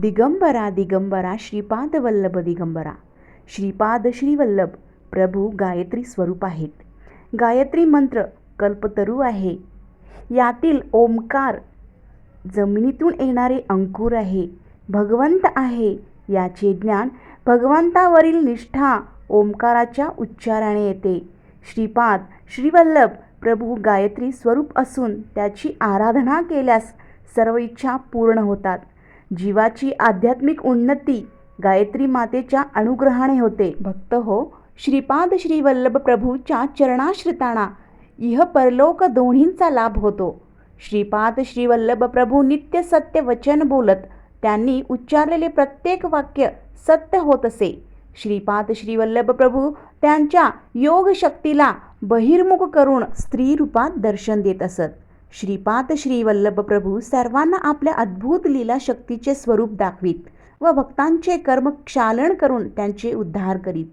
दिगंबरा दिगंबरा श्रीपाद वल्लभ दिगंबरा. श्रीपाद श्रीवल्लभ प्रभू गायत्री स्वरूप आहेत. गायत्री मंत्र कल्पतरू आहे. यातील ओंकार जमिनीतून येणारे अंकुर आहे. भगवंत आहे याचे ज्ञान, भगवंतावरील निष्ठा ओंकाराच्या उच्चाराने येते. श्रीपाद श्रीवल्लभ प्रभू गायत्री स्वरूप असून त्याची आराधना केल्यास सर्व इच्छा पूर्ण होतात. जीवाची आध्यात्मिक उन्नती गायत्री मातेच्या अनुग्रहाने होते. भक्त हो, श्रीपाद श्रीवल्लभ प्रभूच्या चरणाश्रितांना इह परलोक दोन्हींचा लाभ होतो. श्रीपाद श्रीवल्लभ प्रभू नित्य सत्य वचन बोलत. त्यांनी उच्चारलेले प्रत्येक वाक्य सत्य होत असे. श्रीपाद श्रीवल्लभ प्रभू त्यांच्या योग शक्तीला बहिर्मुख करून स्त्री रूपात दर्शन देत असत. श्रीपाद श्रीवल्लभ प्रभू सर्वांना आपल्या अद्भुत लीला शक्तीचे स्वरूप दाखवीत व भक्तांचे कर्म क्षालन करून त्यांचे उद्धार करीत.